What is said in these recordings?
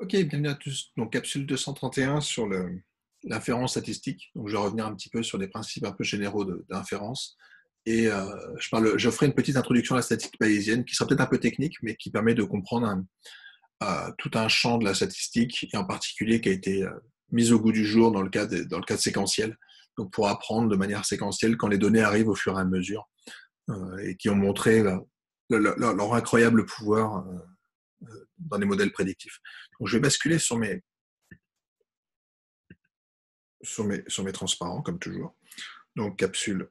Ok, bienvenue à tous. Donc, capsule 231 sur l'inférence statistique. Donc, je vais revenir un petit peu sur des principes un peu généraux d'inférence. Et je ferai une petite introduction à la statistique bayésienne qui sera peut-être un peu technique, mais qui permet de comprendre tout un champ de la statistique, et en particulier qui a été mis au goût du jour dans le cadre séquentiel. Donc, pour apprendre de manière séquentielle quand les données arrivent au fur et à mesure et qui ont montré leur incroyable pouvoir dans les modèles prédictifs. Donc, je vais basculer sur mes transparents, comme toujours. Donc, capsule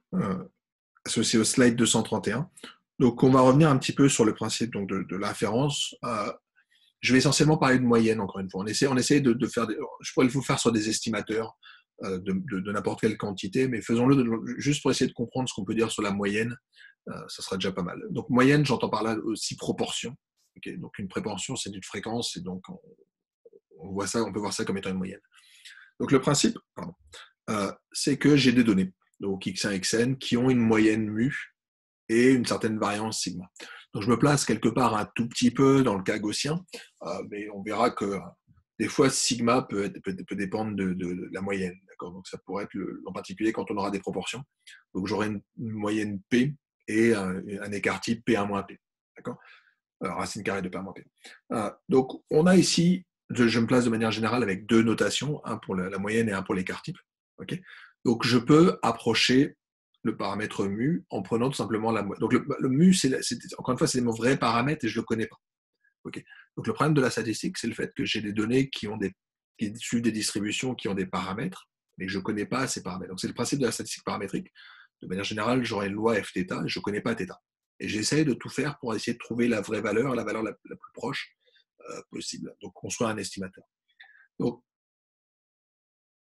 associée au slide 231. Donc, on va revenir un petit peu sur le principe donc, de l'inférence. Je vais essentiellement parler de moyenne, encore une fois. On essaie de faire je pourrais vous faire sur des estimateurs de n'importe quelle quantité, mais faisons-le juste pour essayer de comprendre ce qu'on peut dire sur la moyenne. Ça sera déjà pas mal. Donc, moyenne, j'entends par là aussi proportion. Okay, donc, une proportion, c'est une fréquence, et donc on peut voir ça comme étant une moyenne. Donc, le principe, c'est que j'ai des données, donc X1, Xn, qui ont une moyenne mu et une certaine variance sigma. Donc je me place quelque part un tout petit peu dans le cas gaussien, mais on verra que des fois sigma peut dépendre de la moyenne. D'accord. Donc ça pourrait être en particulier quand on aura des proportions. Donc j'aurai une moyenne P et un écart type P1 P. D'accord. Racine carrée de P1 P. Donc on a ici, je me place de manière générale avec deux notations, un pour la moyenne et un pour l'écart type. Okay. Donc je peux approcher le paramètre mu en prenant tout simplement la moyenne. Donc le mu, encore une fois, c'est mon vrai paramètre et je ne le connais pas. Okay. Donc le problème de la statistique, c'est le fait que j'ai des données qui suivent des distributions qui ont des paramètres, mais que je ne connais pas ces paramètres. Donc c'est le principe de la statistique paramétrique. De manière générale, j'aurai une loi Fθ et je ne connais pas θ. Et j'essaie de tout faire pour essayer de trouver la vraie valeur, la valeur la plus proche possible. Donc construire un estimateur. Donc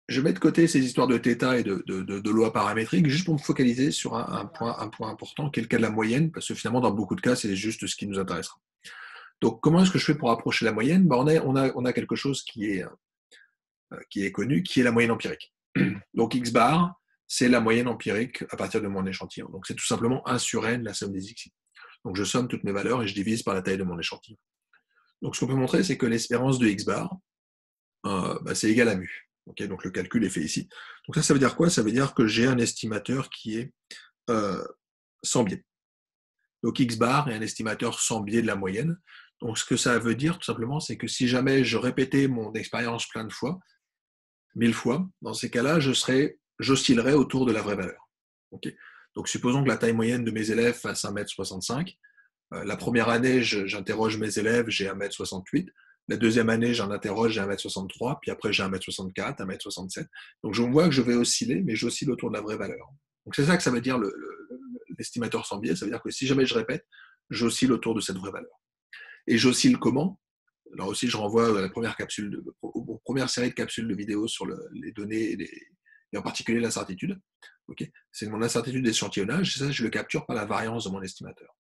je mets de côté ces histoires de θ et de lois paramétriques juste pour me focaliser sur un point important, qui est le cas de la moyenne, parce que finalement, dans beaucoup de cas, c'est juste ce qui nous intéressera. Donc, comment est-ce que je fais pour approcher la moyenne? On a quelque chose qui est connu, qui est la moyenne empirique. Donc, x bar, c'est la moyenne empirique à partir de mon échantillon. Donc, c'est tout simplement 1 sur n, la somme des x. Donc, je somme toutes mes valeurs et je divise par la taille de mon échantillon. Donc, ce qu'on peut montrer, c'est que l'espérance de x bar, c'est égal à mu. Okay, donc le calcul est fait ici. Donc ça veut dire quoi? Ça veut dire que j'ai un estimateur qui est sans biais. Donc x bar est un estimateur sans biais de la moyenne. Donc ce que ça veut dire tout simplement, c'est que si jamais je répétais mon expérience plein de fois, 1000 fois, dans ces cas-là, j'oscillerais autour de la vraie valeur. Okay. Donc supposons que la taille moyenne de mes élèves fasse 1,65 m. La première année, j'interroge mes élèves, j'ai 1,68 m. La deuxième année, j'en interroge, j'ai 1,63 m, puis après j'ai 1,64 m, 1,67 m. Donc je vois que je vais osciller, mais j'oscille autour de la vraie valeur. Donc c'est ça que ça veut dire l'estimateur sans biais, ça veut dire que si jamais je répète, j'oscille autour de cette vraie valeur. Et j'oscille comment? Là aussi, je renvoie à la aux premières séries de capsules de vidéos sur les données et en particulier l'incertitude. Okay. C'est mon incertitude d'échantillonnage, et ça, je le capture par la variance de mon estimateur.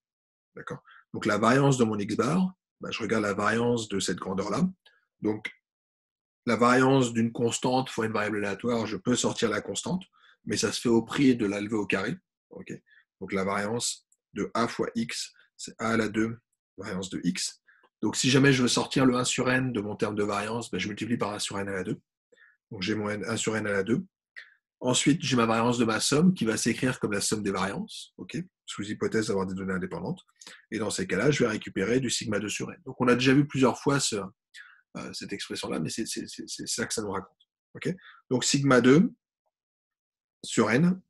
D'accord. Donc la variance de mon x bar, je regarde la variance de cette grandeur-là. Donc la variance d'une constante fois une variable aléatoire, je peux sortir la constante, mais ça se fait au prix de la levée au carré. Okay. Donc la variance de a fois x, c'est a à la 2, variance de x. Donc si jamais je veux sortir le 1 sur n de mon terme de variance, je multiplie par 1 sur n à la 2. Donc j'ai mon 1 sur n à la 2. Ensuite, j'ai ma variance de ma somme qui va s'écrire comme la somme des variances, okay, sous hypothèse d'avoir des données indépendantes. Et dans ces cas-là, je vais récupérer du sigma 2 sur n. Donc on a déjà vu plusieurs fois cette expression-là, mais c'est ça que ça nous raconte. Okay. Donc sigma 2 sur n,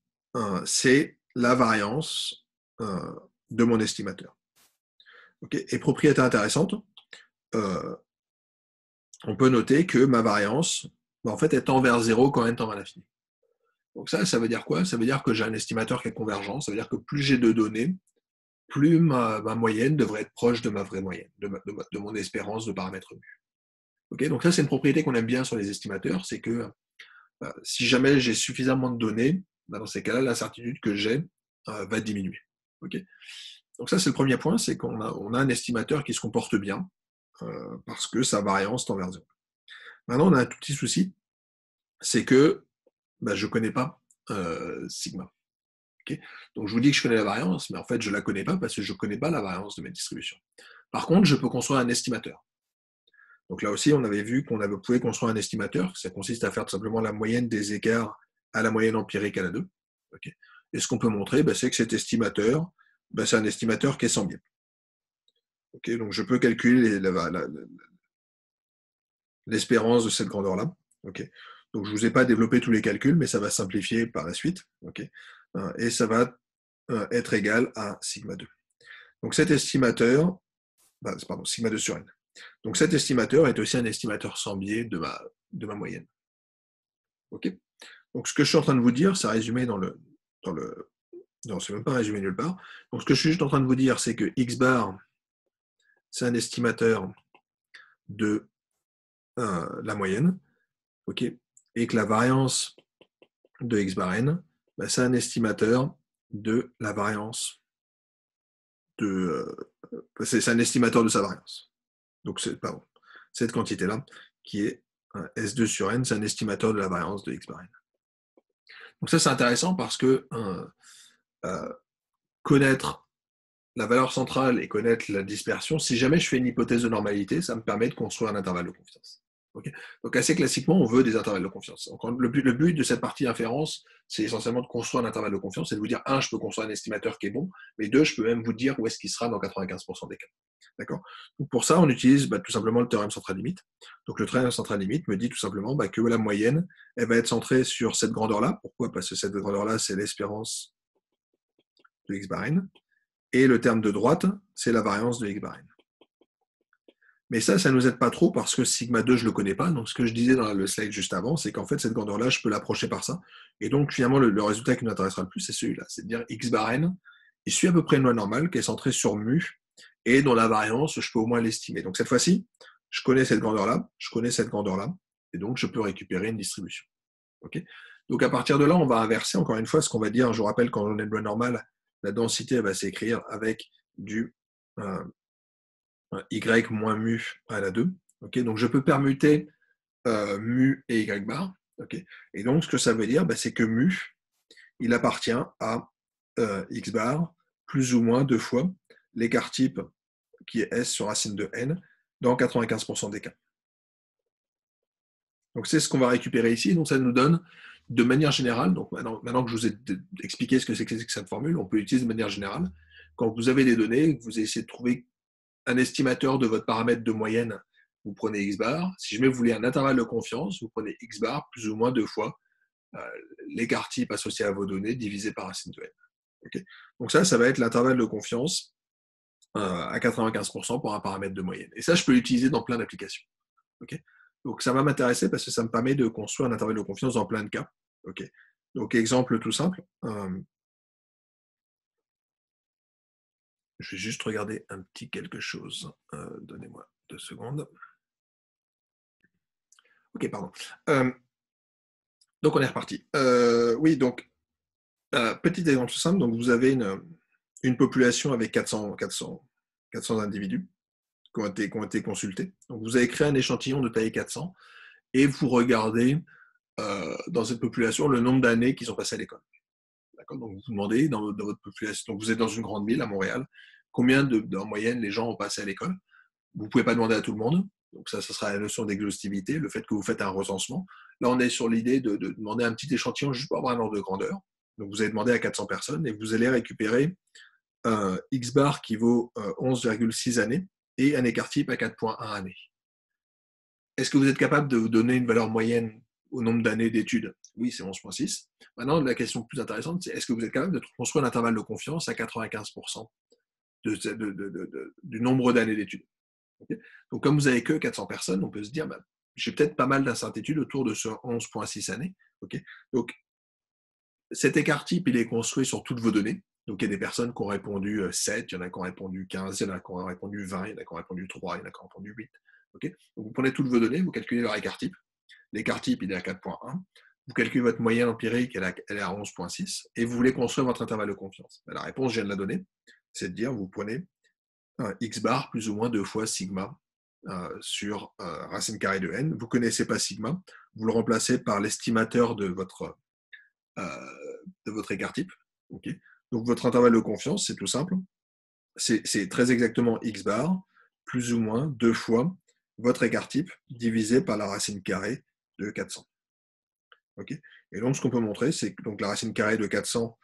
c'est la variance de mon estimateur. Okay. Et propriété intéressante, on peut noter que ma variance, en fait, elle tend vers 0 quand n tend vers l'infini. Donc ça veut dire quoi? Ça veut dire que j'ai un estimateur qui est convergent, ça veut dire que plus j'ai de données, plus ma moyenne devrait être proche de ma vraie moyenne, de mon espérance de paramètre mu. Okay, donc ça, c'est une propriété qu'on aime bien sur les estimateurs, c'est que si jamais j'ai suffisamment de données, dans ces cas-là, l'incertitude que j'ai va diminuer. Okay, donc ça, c'est le premier point, c'est qu'on a un estimateur qui se comporte bien parce que sa variance tend vers 0. Maintenant, on a un tout petit souci, c'est que je ne connais pas sigma. Okay, donc je vous dis que je connais la variance, mais en fait je ne la connais pas parce que je ne connais pas la variance de mes distributions. Par contre, je peux construire un estimateur. Donc là aussi, on avait vu qu'on pouvait construire un estimateur. Ça consiste à faire tout simplement la moyenne des écarts à la moyenne empirique à la 2. Okay. Et ce qu'on peut montrer, c'est que cet estimateur, c'est un estimateur qui est sans biais. Okay, donc je peux calculer l'espérance de cette grandeur-là. Okay. Donc je ne vous ai pas développé tous les calculs, mais ça va simplifier par la suite. Okay. Et ça va être égal à sigma 2. Donc cet estimateur, sigma 2 sur n. Donc cet estimateur est aussi un estimateur sans biais de ma moyenne. Okay. Donc ce que je suis en train de vous dire, c'est résumé non, c'est même pas résumé nulle part. Donc ce que je suis juste en train de vous dire, c'est que x bar, c'est un estimateur de la moyenne, okay, et que la variance de x bar n, c'est un estimateur de la variance c'est un estimateur de sa variance. Donc cette quantité-là, qui est S2 sur n, c'est un estimateur de la variance de x bar n. Donc ça, c'est intéressant parce que connaître la valeur centrale et connaître la dispersion, si jamais je fais une hypothèse de normalité, ça me permet de construire un intervalle de confiance. Okay. Donc assez classiquement, on veut des intervalles de confiance. Donc, le but de cette partie inférence, c'est essentiellement de construire un intervalle de confiance et de vous dire, 1, je peux construire un estimateur qui est bon, mais 2, je peux même vous dire où est-ce qu'il sera dans 95% des cas. D'accord. Donc pour ça, on utilise tout simplement le théorème central limite. Donc le théorème central limite me dit tout simplement que la moyenne, elle va être centrée sur cette grandeur-là. Pourquoi? Parce que cette grandeur-là, c'est l'espérance de x bar n. Et le terme de droite, c'est la variance de x bar n. Mais ça ne nous aide pas trop parce que sigma 2, je ne le connais pas. Donc, ce que je disais dans le slide juste avant, c'est qu'en fait, cette grandeur-là, je peux l'approcher par ça. Et donc, finalement, le résultat qui nous intéressera le plus, c'est celui-là. C'est de dire x bar n, il suit à peu près une loi normale qui est centrée sur mu et dont la variance, je peux au moins l'estimer. Donc, cette fois-ci, je connais cette grandeur-là, je connais cette grandeur-là, et donc, je peux récupérer une distribution. Okay. Donc, à partir de là, on va inverser encore une fois ce qu'on va dire. Je vous rappelle, quand on a une loi normale, la densité va s'écrire avec du y moins mu à la 2. Okay, donc je peux permuter mu et y bar. Okay, et donc ce que ça veut dire, c'est que mu, il appartient à x bar plus ou moins 2 fois l'écart type qui est S sur racine de n dans 95% des cas. Donc c'est ce qu'on va récupérer ici. Donc ça nous donne de manière générale, donc maintenant que je vous ai expliqué ce que c'est que cette formule, on peut l'utiliser de manière générale. Quand vous avez des données, vous essayez de trouver un estimateur de votre paramètre de moyenne, vous prenez x bar. Si jamais vous voulez un intervalle de confiance, vous prenez x bar plus ou moins 2 fois l'écart type associé à vos données divisé par racine de n. Okay. Donc ça va être l'intervalle de confiance à 95% pour un paramètre de moyenne. Et ça, je peux l'utiliser dans plein d'applications. Okay. Donc ça va m'intéresser parce que ça me permet de construire un intervalle de confiance dans plein de cas. Okay. Donc exemple tout simple. Je vais juste regarder un petit quelque chose. Donnez-moi 2 secondes. Ok, pardon. Donc on est reparti. Oui, donc petit exemple tout simple. Donc vous avez une population avec 400 individus qui ont été consultés. Donc vous avez créé un échantillon de taille 400 et vous regardez dans cette population le nombre d'années qu'ils ont passé à l'école. D'accord. Donc vous demandez dans votre population, donc vous êtes dans une grande ville à Montréal, combien en moyenne les gens ont passé à l'école. Vous ne pouvez pas demander à tout le monde. Donc ça sera la notion d'exhaustivité, le fait que vous faites un recensement. Là, on est sur l'idée de demander un petit échantillon juste pour avoir un ordre de grandeur. Donc vous allez demander à 400 personnes et vous allez récupérer un X bar qui vaut 11,6 années et un écart type à 4,1 années. Est-ce que vous êtes capable de vous donner une valeur moyenne au nombre d'années d'études? Oui, c'est 11,6. Maintenant, la question plus intéressante, c'est est-ce que vous êtes capable de construire un intervalle de confiance à 95% du nombre d'années d'études? Okay. Donc, comme vous n'avez que 400 personnes, on peut se dire, j'ai peut-être pas mal d'incertitudes autour de ce 11,6 années. Okay. Donc, cet écart type, il est construit sur toutes vos données. Donc, il y a des personnes qui ont répondu 7, il y en a qui ont répondu 15, il y en a qui ont répondu 20, il y en a qui ont répondu 3, il y en a qui ont répondu 8. Okay. Donc, vous prenez toutes vos données, vous calculez leur écart type. L'écart type, il est à 4,1. Vous calculez votre moyenne empirique, elle est à 11,6. Et vous voulez construire votre intervalle de confiance. La réponse, je viens de la donner. C'est de dire, vous prenez un x bar plus ou moins 2 fois sigma sur racine carrée de n. Vous ne connaissez pas sigma. Vous le remplacez par l'estimateur de votre écart type. Okay. Donc, votre intervalle de confiance, c'est tout simple. C'est très exactement x bar plus ou moins 2 fois votre écart type divisé par la racine carrée de 400. Okay, et donc, ce qu'on peut montrer, c'est que donc, la racine carrée de 400,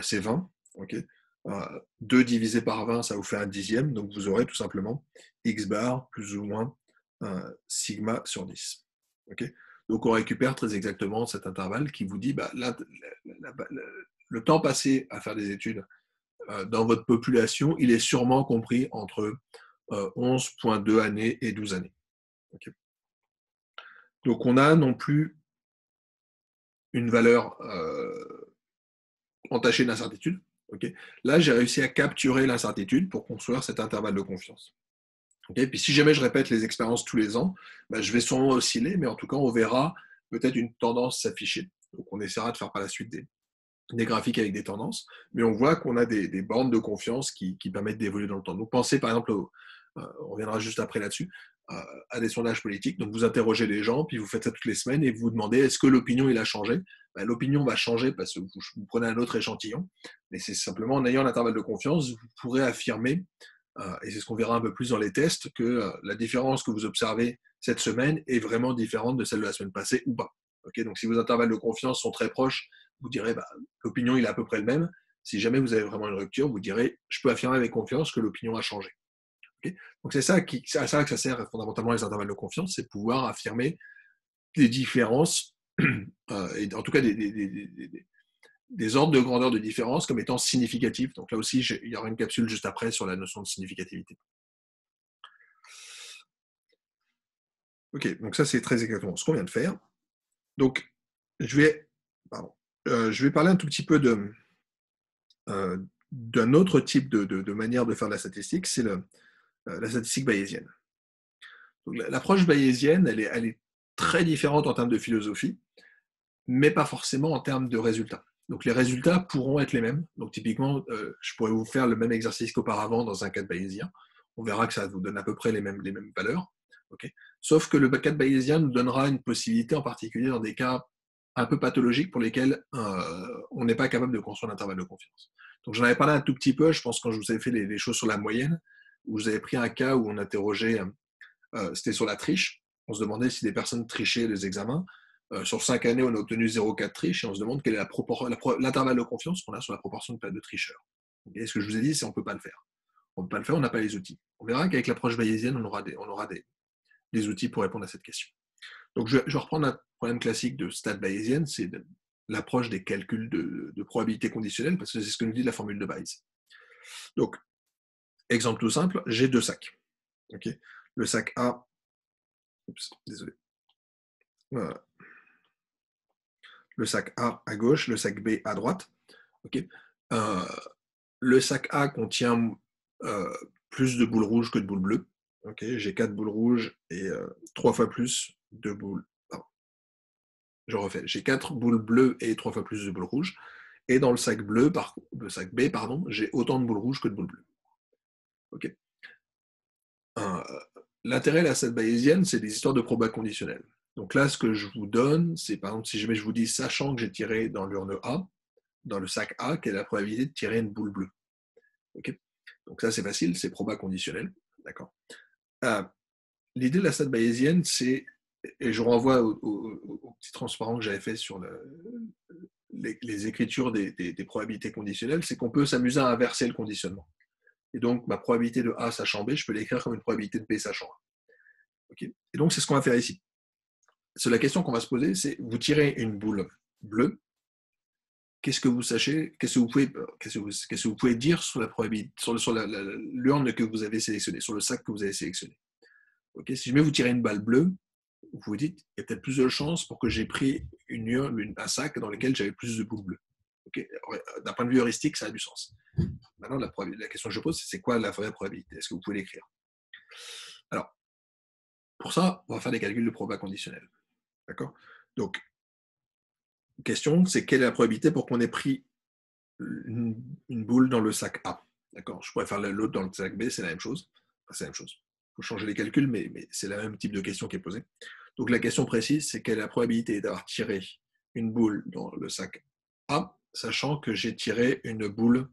c'est 20. Okay, 2 divisé par 20, ça vous fait un dixième. Donc, vous aurez tout simplement x bar plus ou moins sigma sur 10. Okay, donc, on récupère très exactement cet intervalle qui vous dit bah, là, le temps passé à faire des études dans votre population, il est sûrement compris entre 11,2 années et 12 années. Okay. Donc, on a non plus une valeur entachée d'incertitude. Okay. Là, j'ai réussi à capturer l'incertitude pour construire cet intervalle de confiance. Okay. Puis si jamais je répète les expériences tous les ans, bah, je vais sûrement osciller, mais en tout cas, on verra peut-être une tendance s'afficher. Donc, on essaiera de faire par la suite des graphiques avec des tendances, mais on voit qu'on a des bornes de confiance qui permettent d'évoluer dans le temps. Donc, pensez par exemple, on reviendra juste après là-dessus, à des sondages politiques. Donc, vous interrogez les gens, puis vous faites ça toutes les semaines et vous vous demandez est-ce que l'opinion il a changé. Ben, l'opinion va changer parce que vous prenez un autre échantillon, mais c'est simplement en ayant l'intervalle de confiance, vous pourrez affirmer, et c'est ce qu'on verra un peu plus dans les tests, que la différence que vous observez cette semaine est vraiment différente de celle de la semaine passée ou pas. Okay, donc, si vos intervalles de confiance sont très proches, vous direz bah, l'opinion il est à peu près le même. Si jamais vous avez vraiment une rupture, vous direz je peux affirmer avec confiance que l'opinion a changé. Okay, donc c'est à ça que ça sert fondamentalement les intervalles de confiance, c'est pouvoir affirmer des différences, et en tout cas des ordres de grandeur de différence comme étant significatifs. Donc là aussi, il y aura une capsule juste après sur la notion de significativité. Ok, donc ça c'est très exactement ce qu'on vient de faire. Donc je vais parler un tout petit peu d'un autre type de manière de faire de la statistique, c'est la statistique bayésienne. L'approche bayésienne, elle est très différente en termes de philosophie, mais pas forcément en termes de résultats. Donc les résultats pourront être les mêmes. Donc typiquement, je pourrais vous faire le même exercice qu'auparavant dans un cadre bayésien. On verra que ça vous donne à peu près les mêmes valeurs. Okay, sauf que le cadre bayésien nous donnera une possibilité, en particulier dans des cas un peu pathologiques pour lesquels on n'est pas capable de construire l'intervalle de confiance. Donc j'en avais parlé un tout petit peu, je pense, quand je vous avais fait les choses sur la moyenne, où vous avez pris un cas où on interrogeait, c'était sur la triche. On se demandait si des personnes trichaient les examens. Sur 5 années, on a obtenu 0,4 triches et on se demande quel est l'intervalle de confiance qu'on a sur la proportion de tricheurs. Et ce que je vous ai dit, c'est qu'on ne peut pas le faire. On ne peut pas le faire, on n'a pas les outils. On verra qu'avec l'approche bayésienne, on aura des outils pour répondre à cette question. Donc, je vais reprendre un problème classique de stats bayésienne, c'est l'approche des calculs de probabilité conditionnelle, parce que c'est ce que nous dit la formule de Bayes. Donc, exemple tout simple, j'ai 2 sacs. Okay, le sac A, désolé. Voilà. Le sac A à gauche, le sac B à droite. Okay, le sac A contient plus de boules rouges que de boules bleues. Okay, j'ai 4 boules rouges et 3 fois plus de boules. Pardon. Je refais. J'ai 4 boules bleues et 3 fois plus de boules rouges. Et dans le sac sac B, j'ai autant de boules rouges que de boules bleues. Okay. L'intérêt de la stat bayésienne, c'est des histoires de proba conditionnels. Donc là, ce que je vous donne, c'est par exemple, si jamais je vous dis, sachant que j'ai tiré dans l'urne A, dans le sac A, quelle est la probabilité de tirer une boule bleue. Okay, donc ça, c'est facile, c'est proba conditionnel. D'accord. L'idée de la stat bayésienne, c'est, et je renvoie au petit transparent que j'avais fait sur les écritures des probabilités conditionnelles, c'est qu'on peut s'amuser à inverser le conditionnement. Et donc, ma probabilité de A sachant B, je peux l'écrire comme une probabilité de B sachant A. Okay, et donc, c'est ce qu'on va faire ici. C'est la question qu'on va se poser, c'est vous tirez une boule bleue, qu'est-ce que vous sachez, qu'est-ce que vous pouvez dire sur la probabilité, sur l'urne que vous avez sélectionnée, sur le sac que vous avez sélectionné. Okay, si jamais vous tirez une balle bleue, vous vous dites, il y a peut-être plus de chances pour que j'ai pris un sac dans lequel j'avais plus de boules bleues. Okay, d'un point de vue heuristique, ça a du sens. Maintenant, la question que je pose, c'est quoi la vraie probabilité? Est-ce que vous pouvez l'écrire? Alors, pour ça, on va faire des calculs de probabilité conditionnelle. D'accord? Donc, question, c'est quelle est la probabilité pour qu'on ait pris une boule dans le sac A? D'accord? Je pourrais faire l'autre dans le sac B, c'est la même chose. Enfin, c'est la même chose. Il faut changer les calculs, mais c'est le même type de question qui est posée. Donc la question précise, c'est quelle est la probabilité d'avoir tiré une boule dans le sac A, sachant que j'ai tiré une boule,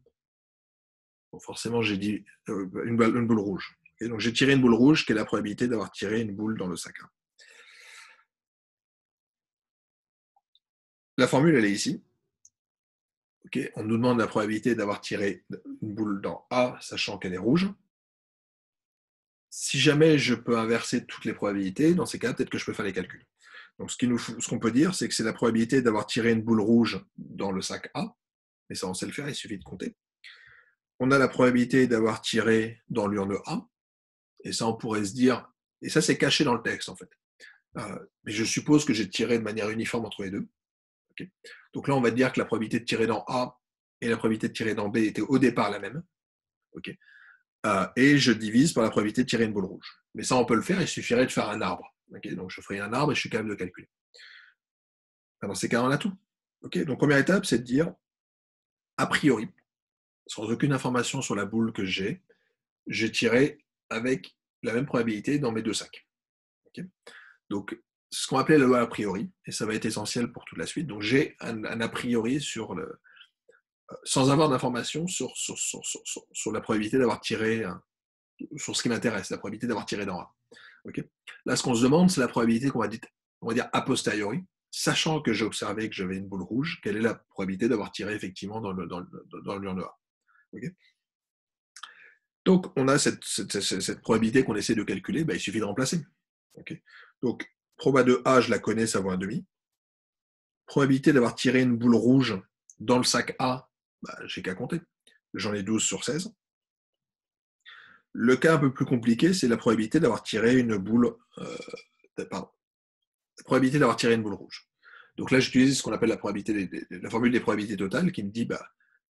bon, forcément j'ai dit une boule rouge. Et donc j'ai tiré une boule rouge, quelle est la probabilité d'avoir tiré une boule dans le sac A? La formule, elle est ici. Okay, on nous demande la probabilité d'avoir tiré une boule dans A, sachant qu'elle est rouge. Si jamais je peux inverser toutes les probabilités, dans ces cas, peut-être que je peux faire les calculs. Donc, ce qu'on peut dire, c'est que c'est la probabilité d'avoir tiré une boule rouge dans le sac A, mais ça, on sait le faire, il suffit de compter. On a la probabilité d'avoir tiré dans l'urne A, et ça, on pourrait se dire, et ça, c'est caché dans le texte, en fait. Mais je suppose que j'ai tiré de manière uniforme entre les deux. Okay. Donc là, on va dire que la probabilité de tirer dans A et la probabilité de tirer dans B étaient au départ la même. Okay. Et je divise par la probabilité de tirer une boule rouge. Mais ça, on peut le faire, il suffirait de faire un arbre. Okay, donc je ferai un arbre et je suis capable de calculer. Dans ces cas, on a tout. Okay, donc première étape, c'est de dire, a priori, sans aucune information sur la boule que j'ai tiré avec la même probabilité dans mes deux sacs. Okay, donc, ce qu'on appelait la loi a priori, et ça va être essentiel pour toute la suite. Donc, j'ai un a priori sur sans avoir d'informations sur la probabilité d'avoir tiré, sur ce qui m'intéresse, la probabilité d'avoir tiré dans A. Okay, là, ce qu'on se demande, c'est la probabilité qu'on va dire a posteriori, sachant que j'ai observé que j'avais une boule rouge, quelle est la probabilité d'avoir tiré effectivement dans l'urne A. Okay, donc, on a cette probabilité qu'on essaie de calculer, il suffit de remplacer. Okay, donc, proba de A, je la connais, ça vaut 1,5. Probabilité d'avoir tiré une boule rouge dans le sac A, j'ai qu'à compter. J'en ai 12 sur 16. Le cas un peu plus compliqué, c'est la probabilité d'avoir tiré une boule. La probabilité d'avoir tiré une boule rouge. Donc là, j'utilise ce qu'on appelle la formule des probabilités totales qui me dit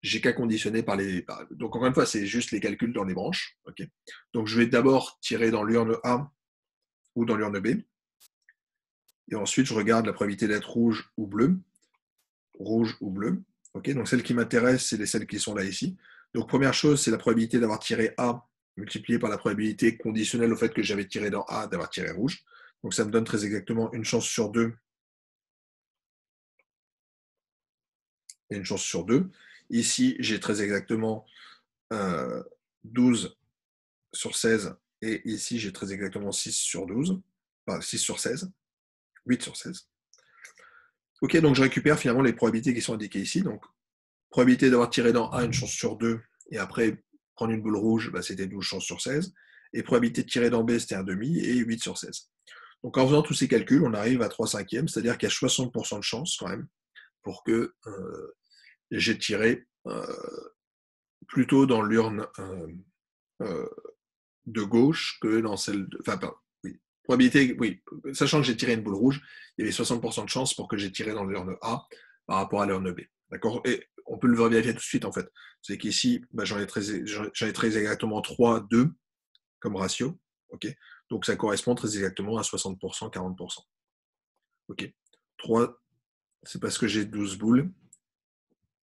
j'ai qu'à conditionner par les. Donc encore une fois, c'est juste les calculs dans les branches. Okay, donc je vais d'abord tirer dans l'urne A ou dans l'urne B. Et ensuite, je regarde la probabilité d'être rouge ou bleu. Rouge ou bleu. Okay, donc celles qui m'intéressent, c'est celles qui sont là ici. Donc première chose, c'est la probabilité d'avoir tiré A multipliée par la probabilité conditionnelle au fait que j'avais tiré dans A d'avoir tiré rouge. Donc ça me donne très exactement une chance sur 2 et une chance sur 2. Ici, j'ai très exactement 12 sur 16 et ici, j'ai très exactement 6 sur 12. Enfin, 6 sur 16. 8 sur 16. Ok, donc je récupère finalement les probabilités qui sont indiquées ici. Donc, probabilité d'avoir tiré dans A, une chance sur 2, et après, prendre une boule rouge, c'était 12 chances sur 16. Et probabilité de tirer dans B, c'était 1,5, et 8 sur 16. Donc, en faisant tous ces calculs, on arrive à 3 cinquièmes, c'est-à-dire qu'il y a 60% de chance quand même pour que j'ai tiré plutôt dans l'urne de gauche que dans celle de. Enfin, pardon, oui. Probabilité, oui. Sachant que j'ai tiré une boule rouge, il y avait 60% de chance pour que j'ai tiré dans l'urne A par rapport à l'urne B. D'accord. Et on peut le vérifier tout de suite, en fait. C'est qu'ici, j'en ai très exactement 3, 2 comme ratio. OK. Donc, ça correspond très exactement à 60%, 40%. OK. 3, c'est parce que j'ai 12 boules.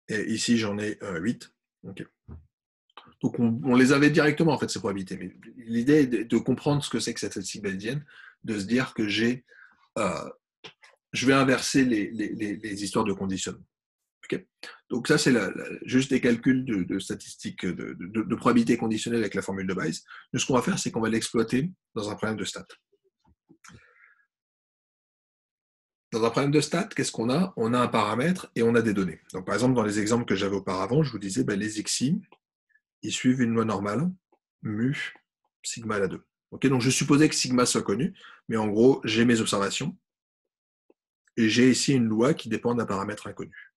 Et ici, j'en ai 8. OK. Donc, on les avait directement, en fait, ces probabilités. Mais l'idée est de comprendre ce que c'est que cette statistique bayésienne, de se dire que je vais inverser les histoires de conditionnement. Okay, donc ça, c'est juste des calculs de statistiques, de probabilité conditionnelle avec la formule de Bayes. Nous, ce qu'on va faire, c'est qu'on va l'exploiter dans un problème de stats. Dans un problème de stats, qu'est-ce qu'on a? On a un paramètre et on a des données. Donc, par exemple, dans les exemples que j'avais auparavant, je vous disais, les xi, ils suivent une loi normale, mu, sigma à la 2. Okay, donc, je supposais que sigma soit connu, mais en gros, j'ai mes observations et j'ai ici une loi qui dépend d'un paramètre inconnu.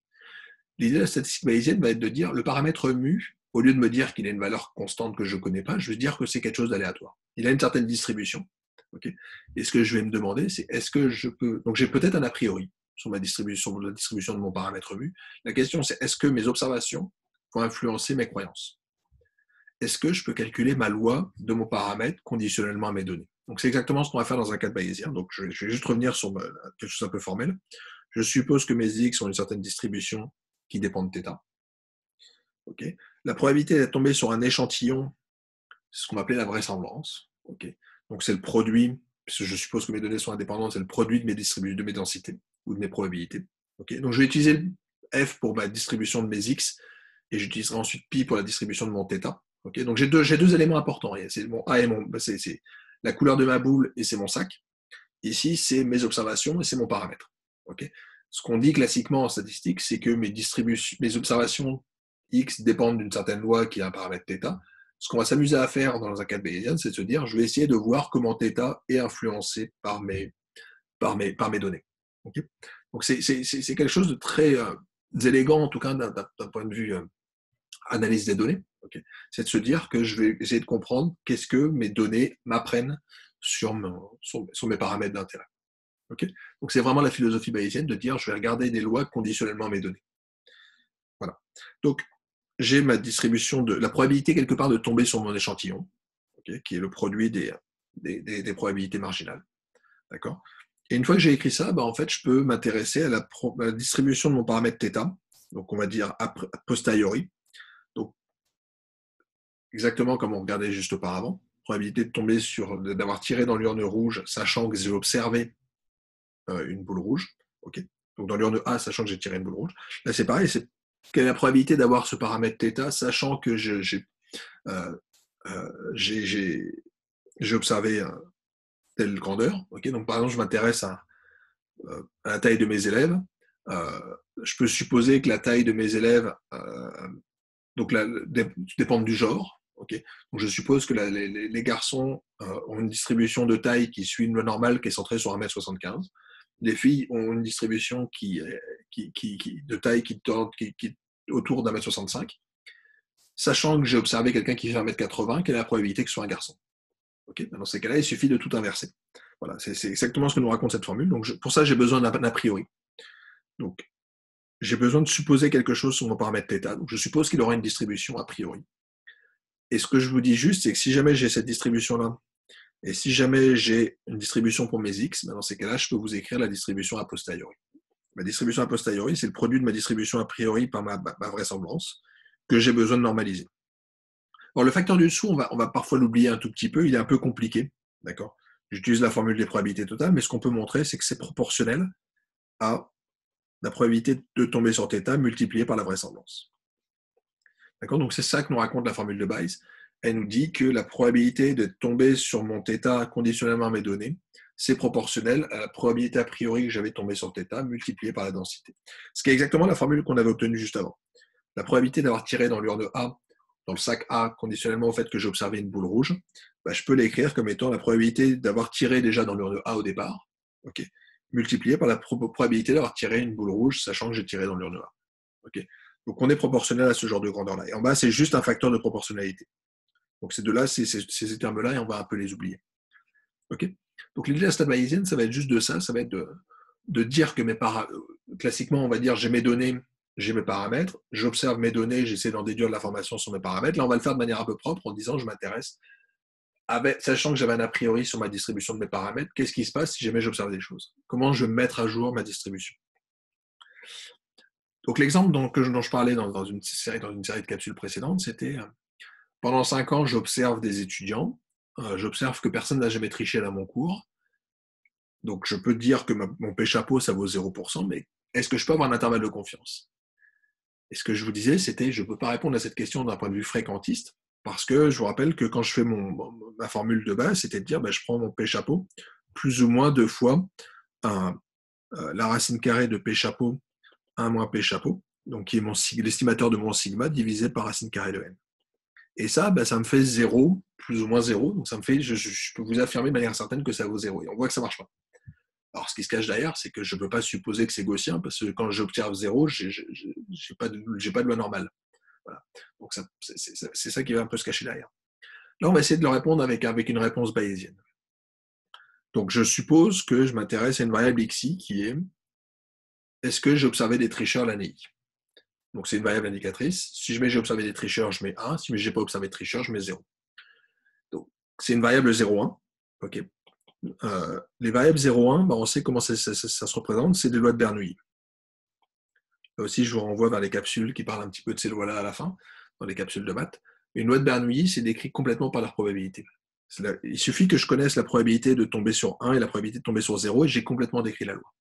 L'idée de la statistique bayésienne va être de dire le paramètre mu, au lieu de me dire qu'il a une valeur constante que je ne connais pas, je vais dire que c'est quelque chose d'aléatoire. Il a une certaine distribution. Okay, et ce que je vais me demander, c'est est-ce que je peux. Donc j'ai peut-être un a priori sur la distribution de mon paramètre mu. La question, c'est est-ce que mes observations vont influencer mes croyances? Est-ce que je peux calculer ma loi de mon paramètre conditionnellement à mes données? Donc c'est exactement ce qu'on va faire dans un cas de bayésien. Donc je vais juste revenir sur quelque chose un peu formel. Je suppose que mes x ont une certaine distribution qui dépend de θ. Okay. La probabilité d'être tombé sur un échantillon, c'est ce qu'on appelait la vraisemblance. Okay. Donc c'est le produit, parce que je suppose que mes données sont indépendantes, c'est le produit de de mes densités ou de mes probabilités. Okay. Donc je vais utiliser f pour ma distribution de mes x et j'utiliserai ensuite pi pour la distribution de mon θ. Okay, donc j'ai deux éléments importants. C'est mon A et c'est la couleur de ma boule et c'est mon sac. Ici, c'est mes observations et c'est mon paramètre. Okay, ce qu'on dit classiquement en statistique, c'est que mes observations X dépendent d'une certaine loi qui a un paramètre θ. Ce qu'on va s'amuser à faire dans un cadre bayésien, c'est de se dire, je vais essayer de voir comment θ est influencé par mes données. Okay, donc c'est quelque chose de très élégant, en tout cas d'un point de vue analyse des données. Okay, c'est de se dire que je vais essayer de comprendre qu'est-ce que mes données m'apprennent sur mes paramètres d'intérêt. Okay, donc c'est vraiment la philosophie bayésienne de dire je vais regarder des lois conditionnellement à mes données. Voilà. Donc j'ai ma distribution de la probabilité quelque part de tomber sur mon échantillon, okay, qui est le produit des probabilités marginales. D'accord. Et une fois que j'ai écrit ça, en fait, je peux m'intéresser à la distribution de mon paramètre θ, donc on va dire a posteriori. Donc, exactement comme on regardait juste auparavant, probabilité de tomber d'avoir tiré dans l'urne rouge, sachant que j'ai observé une boule rouge. Okay. Donc dans l'urne A, sachant que j'ai tiré une boule rouge. Là, c'est pareil, quelle est la probabilité d'avoir ce paramètre θ, sachant que j'ai observé telle grandeur. Okay, donc par exemple, je m'intéresse à la taille de mes élèves. Je peux supposer que la taille de mes élèves dépend du genre. Okay, donc je suppose que les garçons ont une distribution de taille qui suit une loi normale qui est centrée sur 1m75. Les filles ont une distribution de taille qui tourne autour d'1m65. Sachant que j'ai observé quelqu'un qui fait 1m80, quelle est la probabilité que ce soit un garçon? Okay, dans ces cas-là, il suffit de tout inverser. Voilà, c'est exactement ce que nous raconte cette formule. Donc pour ça, j'ai besoin d'un a priori. Donc j'ai besoin de supposer quelque chose sur mon paramètre θ. Donc je suppose qu'il aura une distribution a priori. Et ce que je vous dis juste, c'est que si jamais j'ai cette distribution-là, et si jamais j'ai une distribution pour mes x, dans ces cas-là, je peux vous écrire la distribution a posteriori. Ma distribution a posteriori, c'est le produit de ma distribution a priori par ma vraisemblance que j'ai besoin de normaliser. Alors, le facteur du dessous, on va parfois l'oublier un tout petit peu, il est un peu compliqué. D'accord. J'utilise la formule des probabilités totales, mais ce qu'on peut montrer, c'est que c'est proportionnel à la probabilité de tomber sur θ multipliée par la vraisemblance. D'accord. Donc, c'est ça que nous raconte la formule de Bayes. Elle nous dit que la probabilité de tomber sur mon θ conditionnellement à mes données, c'est proportionnel à la probabilité a priori que j'avais tombé sur θ multipliée par la densité. Ce qui est exactement la formule qu'on avait obtenue juste avant. La probabilité d'avoir tiré dans l'urne A, dans le sac A, conditionnellement au fait que j'ai observé une boule rouge, je peux l'écrire comme étant la probabilité d'avoir tiré déjà dans l'urne A au départ, okay, multipliée par la probabilité d'avoir tiré une boule rouge, sachant que j'ai tiré dans l'urne A. Okay. Donc on est proportionnel à ce genre de grandeur-là. Et en bas, c'est juste un facteur de proportionnalité. Donc ces deux-là, c'est ces termes-là, et on va un peu les oublier. Okay. Donc l'idée de la stat bayésienne, ça va être juste de ça, ça va être de dire que classiquement, on va dire j'ai mes données, j'ai mes paramètres, j'observe mes données, j'essaie d'en déduire de l'information sur mes paramètres. Là, on va le faire de manière un peu propre en disant je m'intéresse, sachant que j'avais un a priori sur ma distribution de mes paramètres, qu'est-ce qui se passe si jamais j'observe des choses? Comment je vais mettre à jour ma distribution? Donc l'exemple dont je parlais dans une série de capsules précédentes, c'était pendant 5 ans, j'observe des étudiants, j'observe que personne n'a jamais triché dans mon cours. Donc je peux dire que mon P-chapeau, ça vaut 0%, mais est-ce que je peux avoir un intervalle de confiance? Et ce que je vous disais, c'était je ne peux pas répondre à cette question d'un point de vue fréquentiste, parce que je vous rappelle que quand je fais ma formule de base, c'était de dire je prends mon P-chapeau plus ou moins 2 fois la racine carrée de P-chapeau 1 moins P-chapeau, donc qui est l'estimateur de mon sigma divisé par racine carrée de n. Et ça, ça me fait 0, plus ou moins 0, donc ça me fait, je peux vous affirmer de manière certaine que ça vaut 0, et on voit que ça ne marche pas. Alors, ce qui se cache derrière, c'est que je ne peux pas supposer que c'est gaussien, parce que quand j'observe 0, je n'ai pas de loi normale. Voilà. Donc, c'est ça qui va un peu se cacher derrière. Là, on va essayer de le répondre avec une réponse bayésienne. Donc, je suppose que je m'intéresse à une variable xi qui est est-ce que j'ai observé des tricheurs l'année i? Donc, c'est une variable indicatrice. Si jamais j'ai observé des tricheurs, je mets 1. Si je n'ai pas observé de tricheurs, je mets 0. Donc, c'est une variable 0,1. OK. Les variables 0,1, on sait comment ça se représente, c'est des lois de Bernoulli. Là aussi, je vous renvoie vers les capsules qui parlent un petit peu de ces lois-là à la fin, dans les capsules de maths. Une loi de Bernoulli, c'est décrit complètement par la probabilité. Il suffit que je connaisse la probabilité de tomber sur 1 et la probabilité de tomber sur 0, et j'ai complètement décrit la loi.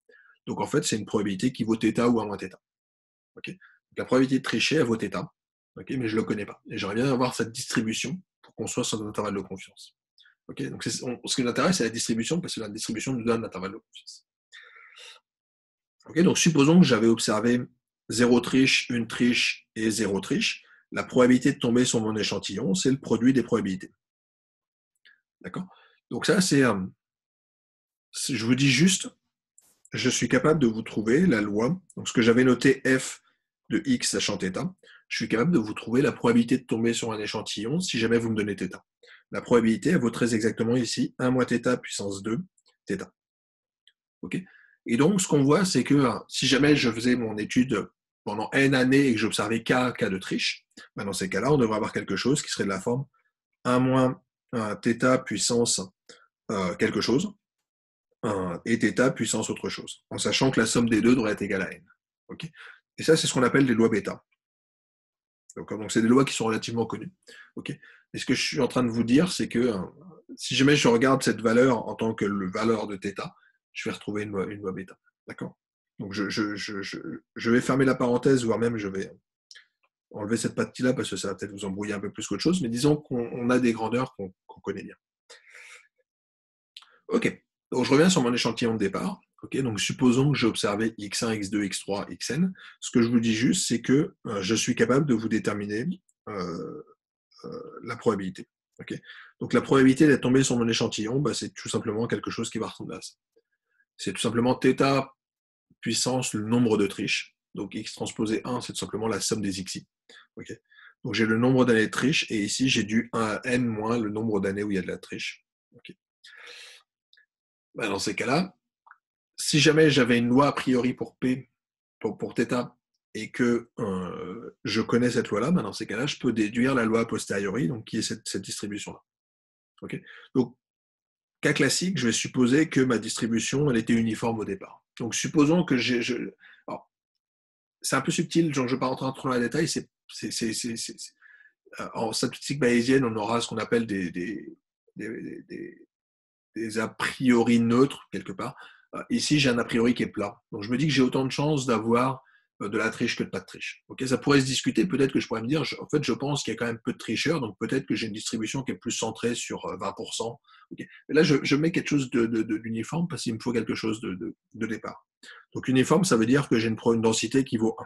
Donc en fait, c'est une probabilité qui vaut θ ou 1 moins θ. Okay. Donc, la probabilité de tricher, elle vaut θ. Okay, mais je ne le connais pas. Et j'aimerais bien avoir cette distribution pour qu'on soit sur un intervalle de confiance. Okay, donc ce qui nous intéresse, c'est la distribution, parce que la distribution nous donne l'intervalle de confiance. Okay, donc supposons que j'avais observé 0 triche, 1 triche et 0 triche. La probabilité de tomber sur mon échantillon, c'est le produit des probabilités. D'accord? Donc ça, je vous dis juste, je suis capable de vous trouver la loi. Donc ce que j'avais noté f de x sachant θ, je suis capable de vous trouver la probabilité de tomber sur un échantillon si jamais vous me donnez θ. La probabilité, elle vaut très exactement ici 1 moins θ puissance 2 θ. Okay, et donc, ce qu'on voit, c'est que si jamais je faisais mon étude pendant n années et que j'observais cas de triche, ben dans ces cas-là, on devrait avoir quelque chose qui serait de la forme 1 moins θ puissance quelque chose et θ puissance autre chose, en sachant que la somme des deux devrait être égale à n. Okay, et ça, c'est ce qu'on appelle les lois bêta. Donc c'est des lois qui sont relativement connues. Okay, et ce que je suis en train de vous dire, c'est que si jamais je regarde cette valeur en tant que valeur de θ, je vais retrouver une loi bêta. D'accord? Donc je vais fermer la parenthèse, voire même je vais enlever cette partie-là parce que ça va peut-être vous embrouiller un peu plus qu'autre chose, mais disons qu'on a des grandeurs qu'on connaît bien. Ok, donc je reviens sur mon échantillon de départ. Okay, donc supposons que j'ai observé x1, x2, x3, xn. Ce que je vous dis juste, c'est que je suis capable de vous déterminer la probabilité. Okay, donc la probabilité d'être tombé sur mon échantillon, bah, c'est tout simplement quelque chose qui va ressembler à ça. C'est tout simplement θ puissance le nombre de triches. Donc x transposé 1, c'est tout simplement la somme des xi. Okay, donc j'ai le nombre d'années de triche, et ici j'ai du 1 à n moins le nombre d'années où il y a de la triche. Okay. Bah, dans ces cas-là, si jamais j'avais une loi a priori pour P, pour θ, et que je connais cette loi-là, bah, dans ces cas-là, je peux déduire la loi a posteriori, donc qui est cette distribution-là. Okay, donc, cas classique, je vais supposer que ma distribution, elle était uniforme au départ. Donc, supposons que c'est un peu subtil, donc je ne vais pas rentrer trop dans les détails, en statistique bayésienne, on aura ce qu'on appelle des a priori neutres, quelque part. Ici, j'ai un a priori qui est plat. Donc, je me dis que j'ai autant de chances d'avoir de la triche que de pas de triche. Okay, ça pourrait se discuter, peut-être que je pourrais me dire, en fait, je pense qu'il y a quand même peu de tricheurs, donc peut-être que j'ai une distribution qui est plus centrée sur 20%. Okay. Mais là, je mets quelque chose d'uniforme parce qu'il me faut quelque chose de départ. Donc, uniforme, ça veut dire que j'ai une densité qui vaut 1.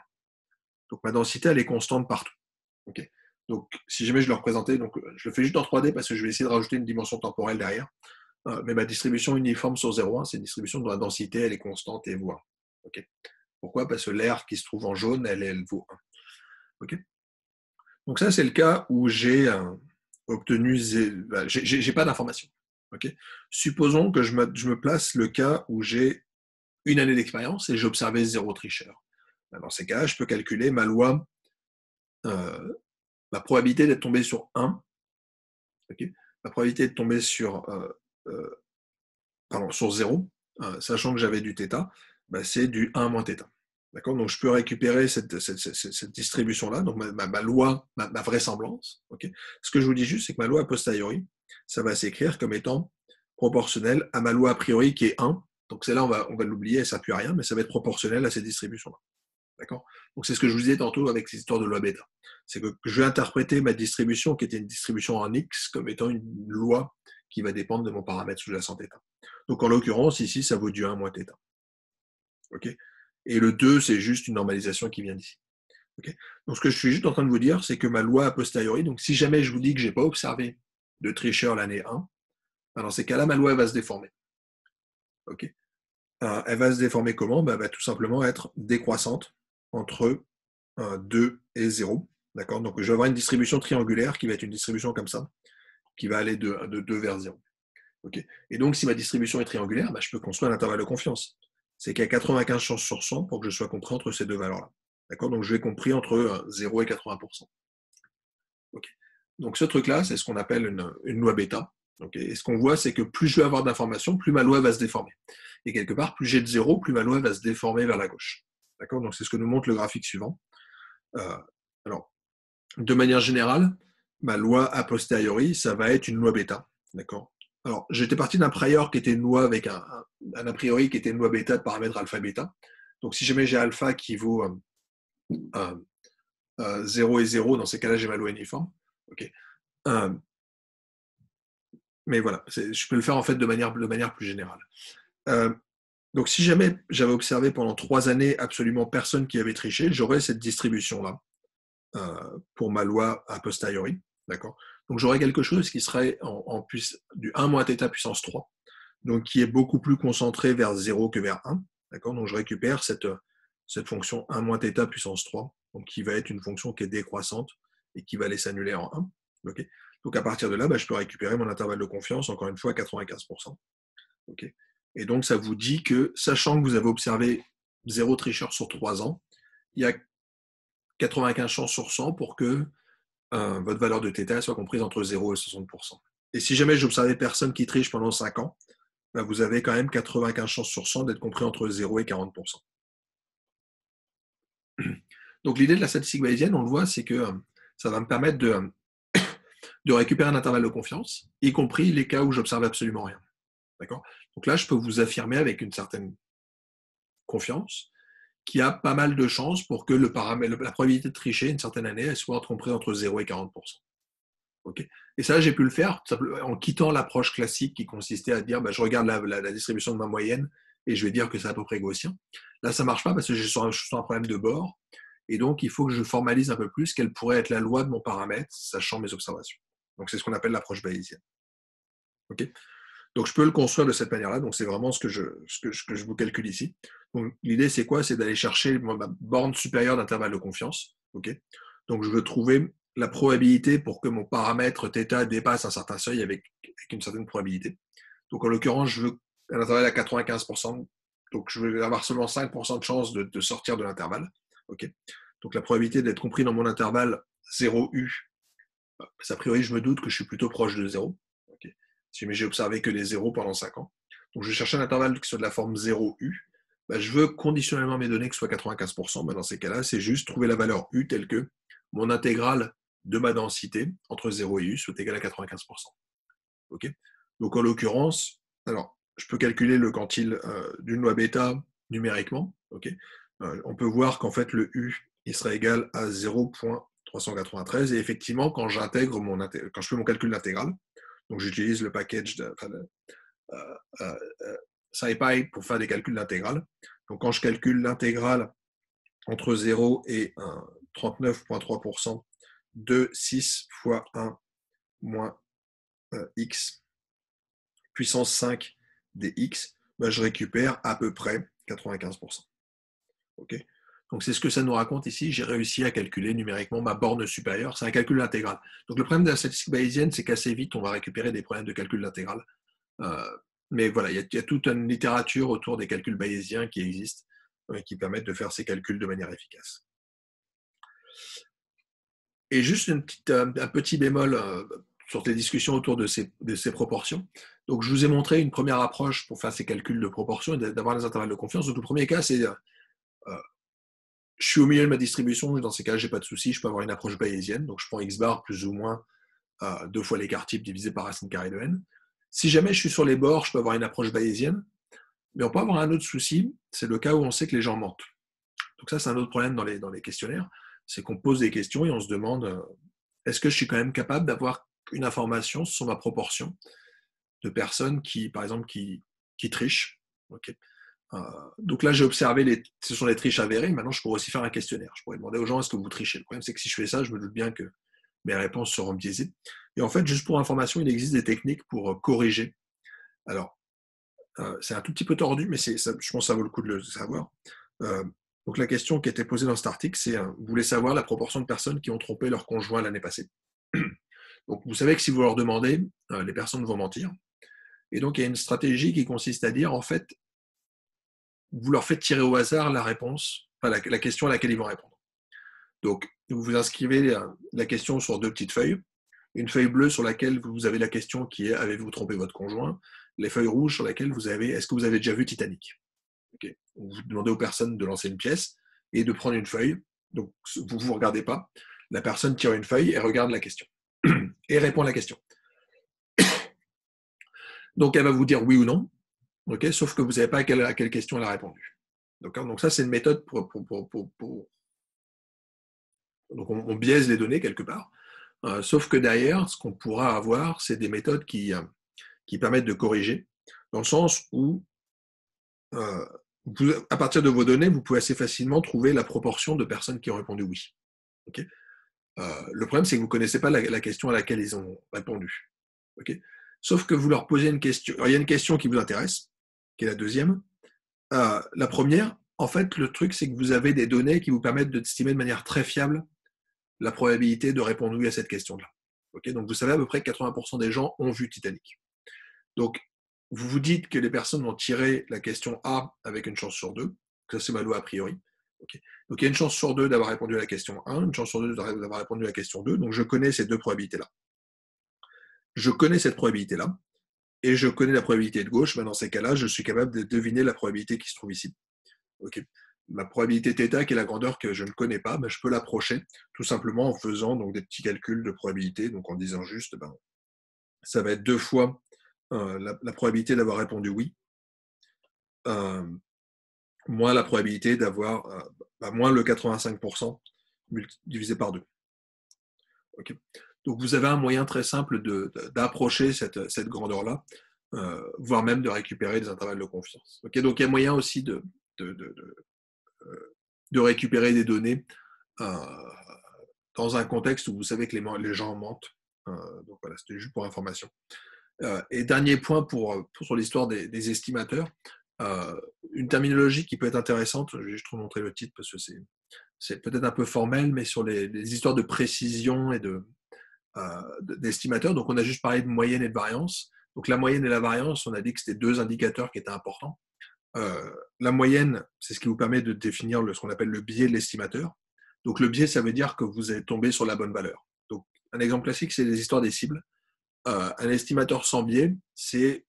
Donc, ma densité, elle est constante partout. Okay. Donc, si jamais je le représentais, donc, je le fais juste en 3D parce que je vais essayer de rajouter une dimension temporelle derrière. Mais ma distribution uniforme sur 0,1, c'est une distribution dont la densité, elle est constante et vaut 1. Okay. Pourquoi? Parce que l'air qui se trouve en jaune, elle vaut 1. Okay. Donc ça, c'est le cas où j'ai obtenu... j'ai pas d'information. Okay. Supposons que je me place le cas où j'ai une année d'expérience et j'ai observé 0 tricheur. Dans ces cas, je peux calculer ma loi, ma probabilité d'être tombé sur 1, okay, ma probabilité de tomber sur 0, sachant que j'avais du θ, bah, c'est du 1 moins θ. D'accord, donc je peux récupérer cette distribution-là, donc ma loi, ma vraisemblance. Okay. Ce que je vous dis juste, c'est que ma loi a posteriori, ça va s'écrire comme étant proportionnel à ma loi a priori qui est 1. Donc celle-là, on va l'oublier, elle ne sert plus à rien, mais ça va être proportionnel à cette distribution-là. D'accord. Donc c'est ce que je vous disais tantôt avec ces histoires de loi bêta. C'est que je vais interpréter ma distribution, qui était une distribution en x, comme étant une loi qui va dépendre de mon paramètre sous-jacent θ. Donc en l'occurrence, ici, ça vaut du 1 moins θ. Okay, et le 2, c'est juste une normalisation qui vient d'ici. Okay, donc ce que je suis juste en train de vous dire, c'est que ma loi a posteriori, donc si jamais je vous dis que je n'ai pas observé de tricheur l'année 1, dans ces cas-là, ma loi va se déformer. Okay, elle va se déformer comment? Elle va tout simplement être décroissante entre 2 et 0. D'accord, donc je vais avoir une distribution triangulaire qui va être une distribution comme ça, qui va aller de 2 vers 0. Okay, et donc si ma distribution est triangulaire, je peux construire un intervalle de confiance. C'est qu'il y a 95 chances sur 100 pour que je sois compris entre ces deux valeurs-là. D'accord, donc je vais compris entre 0 et 80%. Okay. Donc ce truc-là, c'est ce qu'on appelle une loi bêta. Okay. Et ce qu'on voit, c'est que plus je vais avoir d'informations, plus ma loi va se déformer. Et quelque part, plus j'ai de 0, plus ma loi va se déformer vers la gauche. D'accord, donc c'est ce que nous montre le graphique suivant. Alors, de manière générale, ma loi a posteriori, ça va être une loi bêta. D'accord. Alors, j'étais parti d'un prior qui était une loi avec un a priori qui était une loi bêta de paramètre alpha-bêta. Donc, si jamais j'ai alpha qui vaut 0 et 0, dans ces cas-là, j'ai ma loi uniforme. Okay. Mais voilà, je peux le faire en fait de manière plus générale. Donc, si jamais j'avais observé pendant 3 années absolument personne qui avait triché, j'aurais cette distribution-là pour ma loi a posteriori. D'accord. Donc, j'aurais quelque chose qui serait du 1 moins θ puissance 3, donc qui est beaucoup plus concentré vers 0 que vers 1. D'accord. Donc, je récupère cette fonction 1 moins θ puissance 3, donc qui va être une fonction qui est décroissante et qui va aller s'annuler en 1. Okay. Donc, à partir de là, je peux récupérer mon intervalle de confiance, encore une fois, à 95%. Okay. Et donc, ça vous dit que, sachant que vous avez observé 0 tricheur sur 3 ans, il y a 95 chances sur 100 pour que votre valeur de θ soit comprise entre 0 et 60%. Et si jamais j'observais personne qui triche pendant 5 ans, vous avez quand même 95 chances sur 100 d'être compris entre 0 et 40%. Donc, l'idée de la statistique bayésienne, on le voit, c'est que ça va me permettre de récupérer un intervalle de confiance, y compris les cas où j'observe absolument rien. D'accord. Donc là, je peux vous affirmer avec une certaine confiance qu'il y a pas mal de chances pour que la probabilité de tricher une certaine année, elle soit comprise entre 0 et 40%. Okay. Et ça, j'ai pu le faire en quittant l'approche classique qui consistait à dire je regarde la distribution de ma moyenne et je vais dire que c'est à peu près gaussien. Là, ça ne marche pas parce que je suis sur un problème de bord. Et donc, il faut que je formalise un peu plus quelle pourrait être la loi de mon paramètre, sachant mes observations. Donc, c'est ce qu'on appelle l'approche bayésienne. Okay. Donc, je peux le construire de cette manière-là. Donc, c'est vraiment ce que je vous calcule ici. Donc, l'idée, c'est quoi? C'est d'aller chercher ma borne supérieure d'intervalle de confiance. Okay. Donc, je veux trouver la probabilité pour que mon paramètre θ dépasse un certain seuil avec une certaine probabilité. Donc, en l'occurrence, je veux un intervalle à 95%. Donc, je vais avoir seulement 5% de chance de sortir de l'intervalle. Okay. Donc, la probabilité d'être compris dans mon intervalle 0U, a priori, je me doute que je suis plutôt proche de 0. Okay. Mais j'ai observé que les 0 pendant 5 ans. Donc, je vais chercher un intervalle qui soit de la forme 0U. Je veux conditionnellement mes données que ce soit 95%. Dans ces cas-là, c'est juste trouver la valeur U telle que mon intégrale de ma densité entre 0 et U soit égale à 95%. Okay. Donc, en l'occurrence, alors, je peux calculer le quantile d'une loi bêta numériquement. Okay. On peut voir qu'en fait, le U il serait égal à 0,393. Et effectivement, quand je fais mon calcul d'intégrale, donc j'utilise le package de SciPy pour faire des calculs d'intégrale. Donc, quand je calcule l'intégrale entre 0 et 39,3% de 6 fois 1 moins x puissance 5 dx, je récupère à peu près 95%. Okay. Donc, c'est ce que ça nous raconte ici. J'ai réussi à calculer numériquement ma borne supérieure. C'est un calcul d'intégrale. Donc, le problème de la statistique bayésienne, c'est qu'assez vite, on va récupérer des problèmes de calcul d'intégrale. Mais voilà, il y a toute une littérature autour des calculs bayésiens qui existent, qui permettent de faire ces calculs de manière efficace. Et juste un petit bémol sur les discussions autour de ces proportions. Donc, je vous ai montré une première approche pour faire ces calculs de proportions et d'avoir les intervalles de confiance. Donc, le premier cas, c'est je suis au milieu de ma distribution, et dans ces cas, je n'ai pas de souci, je peux avoir une approche bayésienne. Donc, je prends x bar plus ou moins 2 fois l'écart type divisé par racine carrée de n. Si jamais je suis sur les bords, je peux avoir une approche bayésienne. Mais on peut avoir un autre souci, c'est le cas où on sait que les gens mentent. Donc ça, c'est un autre problème dans les questionnaires, c'est qu'on pose des questions et on se demande est-ce que je suis quand même capable d'avoir une information sur ma proportion de personnes qui, par exemple, qui trichent. Okay. Donc là, j'ai observé, ce sont les triches avérées. Maintenant, je pourrais aussi faire un questionnaire. Je pourrais demander aux gens est-ce que vous trichez. Le problème, c'est que si je fais ça, je me doute bien que mes réponses seront biaisées. Et en fait, juste pour information, il existe des techniques pour corriger. Alors, c'est un tout petit peu tordu, mais je pense que ça vaut le coup de le savoir. Donc la question qui a été posée dans cet article, c'est vous voulez savoir la proportion de personnes qui ont trompé leur conjoint l'année passée. Donc vous savez que si vous leur demandez, les personnes vont mentir. Et donc il y a une stratégie qui consiste à dire, en fait, vous leur faites tirer au hasard la réponse, enfin la question à laquelle ils vont répondre. Donc vous inscrivez la question sur 2 petites feuilles. Une feuille bleue sur laquelle vous avez la question qui est avez-vous trompé votre conjoint? Les feuilles rouges sur lesquelles vous avez est-ce que vous avez déjà vu Titanic? Okay. Vous demandez aux personnes de lancer une pièce et de prendre une feuille. Donc vous ne vous regardez pas. La personne tire une feuille et regarde la question et répond à la question. Donc elle va vous dire oui ou non, okay, sauf que vous ne savez pas à quelle question elle a répondu. Donc ça, c'est une méthode pour Donc on biaise les données quelque part. Sauf que derrière, ce qu'on pourra avoir, c'est des méthodes qui permettent de corriger, dans le sens où, à partir de vos données, vous pouvez assez facilement trouver la proportion de personnes qui ont répondu oui. Okay, le problème, c'est que vous ne connaissez pas la question à laquelle ils ont répondu. Okay, sauf que vous leur posez une question. Alors, il y a une question qui vous intéresse, qui est la deuxième. La première, en fait, le truc, c'est que vous avez des données qui vous permettent d'estimer de manière très fiable la probabilité de répondre oui à cette question-là. Okay, donc, vous savez à peu près que 80% des gens ont vu Titanic. Donc, vous vous dites que les personnes vont tirer la question A avec une chance sur 2, que ça c'est ma loi a priori. Okay. Donc il y a une chance sur 2 d'avoir répondu à la question 1, une chance sur 2 d'avoir répondu à la question 2, donc je connais ces deux probabilités-là. Je connais cette probabilité-là, et je connais la probabilité de gauche, mais dans ces cas-là, je suis capable de deviner la probabilité qui se trouve ici. Okay. Ma probabilité θ, qui est la grandeur que je ne connais pas, ben, je peux l'approcher tout simplement en faisant donc, des petits calculs de probabilité, donc en disant juste, ben, ça va être 2 fois la probabilité d'avoir répondu oui, moins la probabilité d'avoir, moins le 85% divisé par 2. Okay. Donc vous avez un moyen très simple d'approcher cette grandeur-là, voire même de récupérer des intervalles de confiance. Okay. Donc il y a moyen aussi de récupérer des données dans un contexte où vous savez que les gens mentent. Donc voilà, c'était juste pour information. Et dernier point sur l'histoire des estimateurs, une terminologie qui peut être intéressante, je vais juste remontrer le titre parce que c'est peut-être un peu formel, mais sur les histoires de précision et d'estimateurs. Donc on a juste parlé de moyenne et de variance. Donc la moyenne et la variance, on a dit que c'était deux indicateurs qui étaient importants. La moyenne, c'est ce qui vous permet de définir ce qu'on appelle le biais de l'estimateur. Donc le biais, ça veut dire que vous êtes tombé sur la bonne valeur. Donc un exemple classique, c'est les histoires des cibles. Un estimateur sans biais, c'est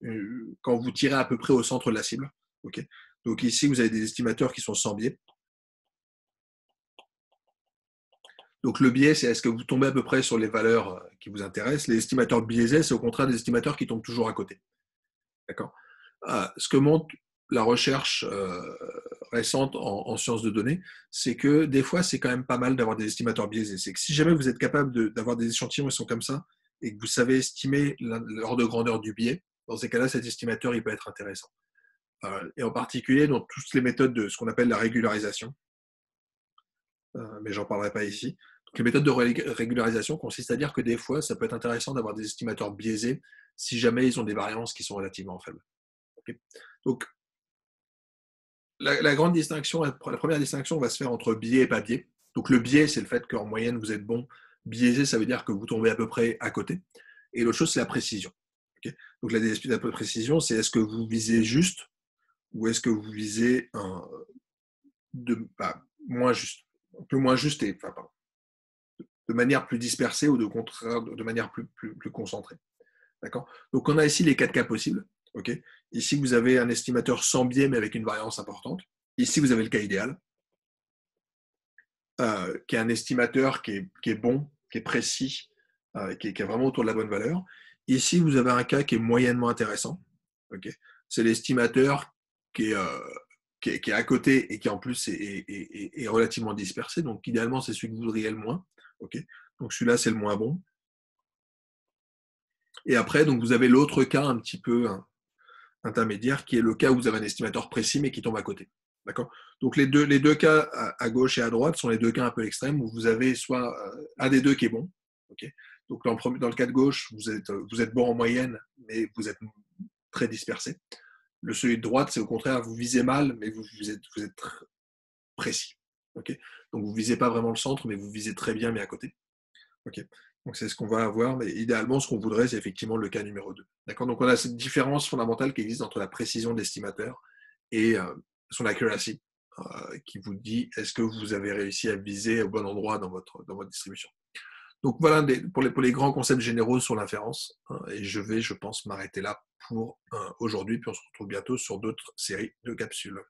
quand vous tirez à peu près au centre de la cible. Okay. Donc ici, vous avez des estimateurs qui sont sans biais. Donc le biais, c'est est-ce que vous tombez à peu près sur les valeurs qui vous intéressent. Les estimateurs biaisés, c'est au contraire des estimateurs qui tombent toujours à côté. D'accord. Ce que montre la recherche récente en sciences de données, c'est que des fois, c'est quand même pas mal d'avoir des estimateurs biaisés. C'est que si jamais vous êtes capable d'avoir des échantillons qui sont comme ça, et que vous savez estimer l'ordre de grandeur du biais, dans ces cas-là, cet estimateur, il peut être intéressant. Et en particulier, dans toutes les méthodes de ce qu'on appelle la régularisation, mais j'en parlerai pas ici. Donc, les méthodes de régularisation consistent à dire que des fois, ça peut être intéressant d'avoir des estimateurs biaisés si jamais ils ont des variances qui sont relativement faibles. Okay. Donc, la grande distinction, la première distinction va se faire entre biais et pas biais. Donc, le biais, c'est le fait qu'en moyenne, vous êtes bon. Biaisé, ça veut dire que vous tombez à peu près à côté. Et l'autre chose, c'est la précision. Okay. Donc, la précision, c'est est-ce que vous visez juste ou est-ce que vous visez moins juste, un peu moins juste et de manière plus dispersée ou de manière plus concentrée. D'accord. Donc, on a ici les 4 cas possibles. Okay. Ici, vous avez un estimateur sans biais, mais avec une variance importante. Ici, vous avez le cas idéal, qui est un estimateur qui est bon, qui est précis, qui est vraiment autour de la bonne valeur. Ici, vous avez un cas qui est moyennement intéressant. Okay. C'est l'estimateur qui est à côté et qui en plus est relativement dispersé. Donc, idéalement, c'est celui que vous voudriez le moins. Okay. Donc, celui-là, c'est le moins bon. Et après, donc, vous avez l'autre cas un petit peu intermédiaire, qui est le cas où vous avez un estimateur précis, mais qui tombe à côté. D'accord. Donc, les deux cas à gauche et à droite sont les deux cas un peu extrêmes, où vous avez soit un des deux qui est bon. Okay. Donc, dans le cas de gauche, vous êtes bon en moyenne, mais vous êtes très dispersé. Celui de droite, c'est au contraire, vous visez mal, mais vous êtes précis. Okay. Donc, vous ne visez pas vraiment le centre, mais vous visez très bien, mais à côté. Okay. Donc, c'est ce qu'on va avoir, mais idéalement, ce qu'on voudrait, c'est effectivement le cas numéro 2. D'accord. Donc, on a cette différence fondamentale qui existe entre la précision d'estimateur et son accuracy, qui vous dit est-ce que vous avez réussi à viser au bon endroit dans votre distribution. Donc, voilà pour les grands concepts généraux sur l'inférence. Et je pense, m'arrêter là pour aujourd'hui, puis on se retrouve bientôt sur d'autres séries de capsules.